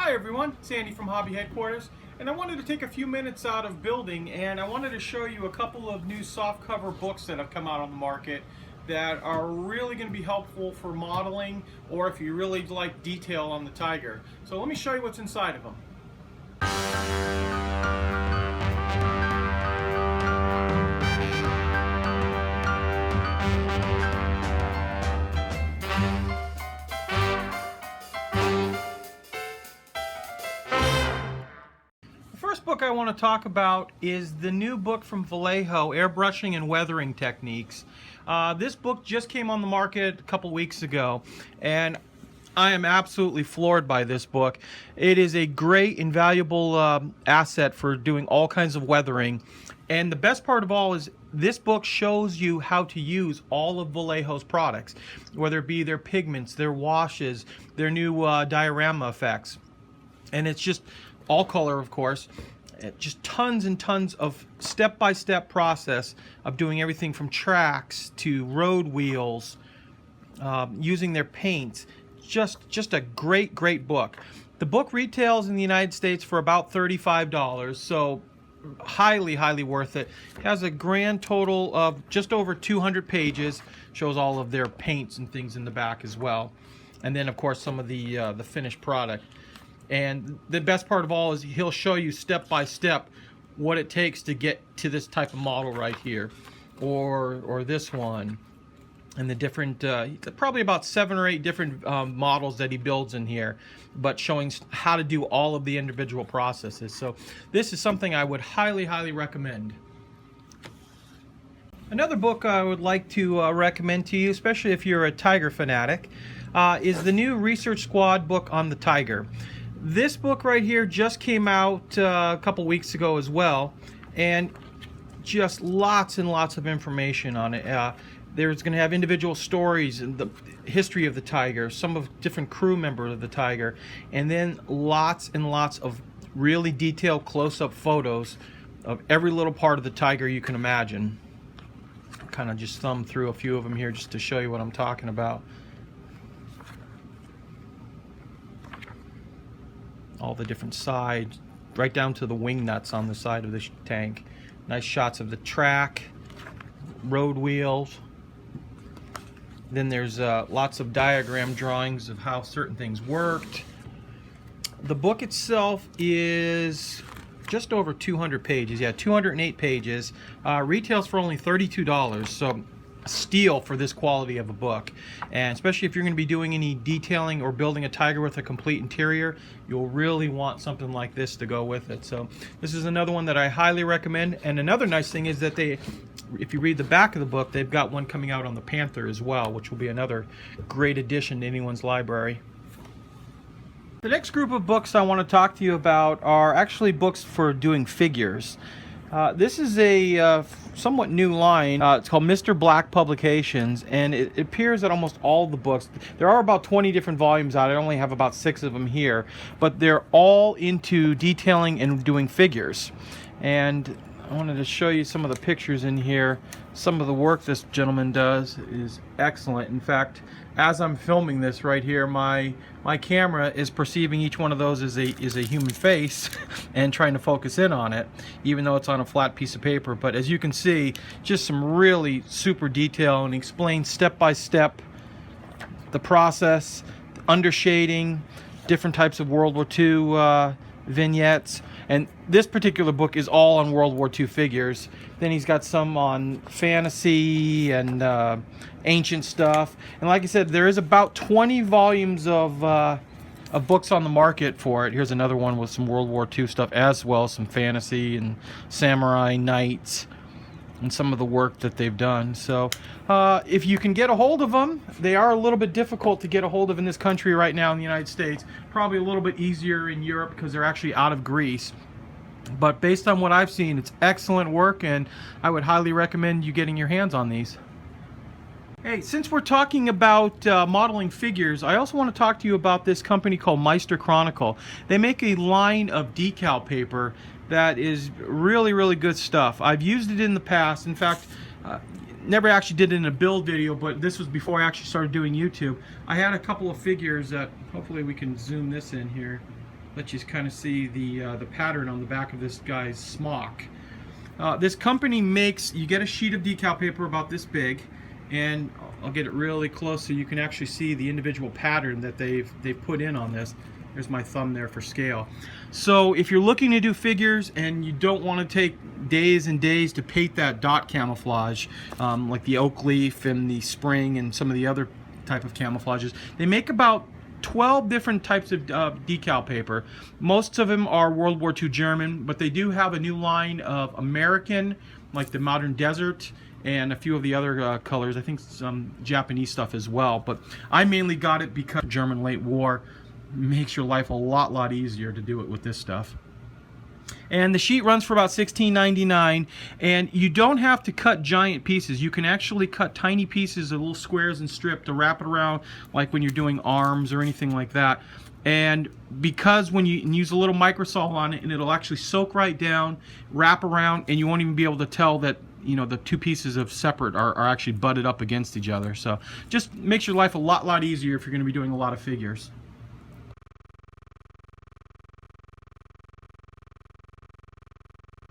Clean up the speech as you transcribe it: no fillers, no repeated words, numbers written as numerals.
Hi everyone, Sandy from Hobby Headquarters, and I wanted to take a few minutes out of building and I wanted to show you a couple of new softcover books that have come out on the market that are really going to be helpful for modeling or if you really like detail on the Tiger. So let me show you what's inside of them. First book I want to talk about is the new book from Vallejo, Airbrushing and Weathering Techniques. This book just came on the market a couple weeks ago, and I am absolutely floored by this book. It is a great, invaluable asset for doing all kinds of weathering. And the best part of all is this book shows you how to use all of Vallejo's products, whether it be their pigments, their washes, their new diorama effects. And it's just all color, of course, just tons and tons of step-by-step process of doing everything from tracks to road wheels, using their paints. Just a great book. The book retails in the United States for about $35, so highly worth it. It has a grand total of just over 200 pages, shows all of their paints and things in the back as well, and then of course some of the finished product. And the best part of all is he'll show you step by step what it takes to get to this type of model right here, or this one, and the different probably about 7 or 8 different models that he builds in here, but showing how to do all of the individual processes. So this is something I would highly recommend. Another book I would like to recommend to you, especially if you're a Tiger fanatic, is the new Research Squad book on the Tiger. This book right here just came out a couple weeks ago as well, and just lots and lots of information on it. There's going to have individual stories and the history of the Tiger, some of different crew members of the Tiger, and then lots and lots of really detailed close-up photos of every little part of the Tiger you can imagine. I'll kind of just thumb through a few of them here just to show you what I'm talking about. All the different sides, right down to the wing nuts on the side of the tank. Nice shots of the track, road wheels. Then there's lots of diagram drawings of how certain things worked. The book itself is just over 200 pages. Yeah, 208 pages. Retails for only $32, so steal for this quality of a book. And especially if you're going to be doing any detailing or building a Tiger with a complete interior, you'll really want something like this to go with it. So this is another one that I highly recommend. And another nice thing is that if you read the back of the book, they've got one coming out on the Panther as well, which will be another great addition to anyone's library. The next group of books I want to talk to you about are actually books for doing figures. This is a somewhat new line. It's called Mr. Black Publications, and it appears at almost all the books. There are about 20 different volumes out. I only have about 6 of them here, but they're all into detailing and doing figures. And I wanted to show you some of the pictures in here. Some of the work this gentleman does is excellent. In fact, as I'm filming this right here, my camera is perceiving each one of those as a human face and trying to focus in on it, even though it's on a flat piece of paper. But as you can see, just some really super detail, and explains step by step the process, the undershading, different types of World War II vignettes. And this particular book is all on World War II figures. Then he's got some on fantasy and ancient stuff. And like I said, there is about 20 volumes of books on the market for it. Here's another one with some World War II stuff as well, some fantasy and samurai knights and some of the work that they've done. So if you can get a hold of them, they are a little bit difficult to get a hold of in this country right now in the United States. Probably a little bit easier in Europe because they're actually out of Greece. But based on what I've seen, it's excellent work, and I would highly recommend you getting your hands on these. Hey, since we're talking about modeling figures, I also want to talk to you about this company called Meister Chronicle. They make a line of decal paper that is really good stuff. I've used it in the past. In fact, never actually did it in a build video, but this was before I actually started doing YouTube. I had a couple of figures that, hopefully we can zoom this in here. let you kind of see the pattern on the back of this guy's smock. This company makes, you get a sheet of decal paper about this big, and I'll get it really close so you can actually see the individual pattern that they've put in on this. There's my thumb there for scale. So if you're looking to do figures and you don't want to take days and days to paint that dot camouflage, like the oak leaf and the spring and some of the other type of camouflages, they make about 12 different types of decal paper. Most of them are World War II German, but they do have a new line of American, like the Modern Desert, and a few of the other colors. I think some Japanese stuff as well, but I mainly got it because German late war makes your life a lot easier to do it with this stuff. And the sheet runs for about $16.99, and you don't have to cut giant pieces. You can actually cut tiny pieces of little squares and strip to wrap it around, like when you're doing arms or anything like that. And because when you use a little microsol on it, and it'll actually soak right down, wrap around, and you won't even be able to tell that, you know, the two pieces of separate are actually butted up against each other. So just makes your life a lot easier if you're going to be doing a lot of figures.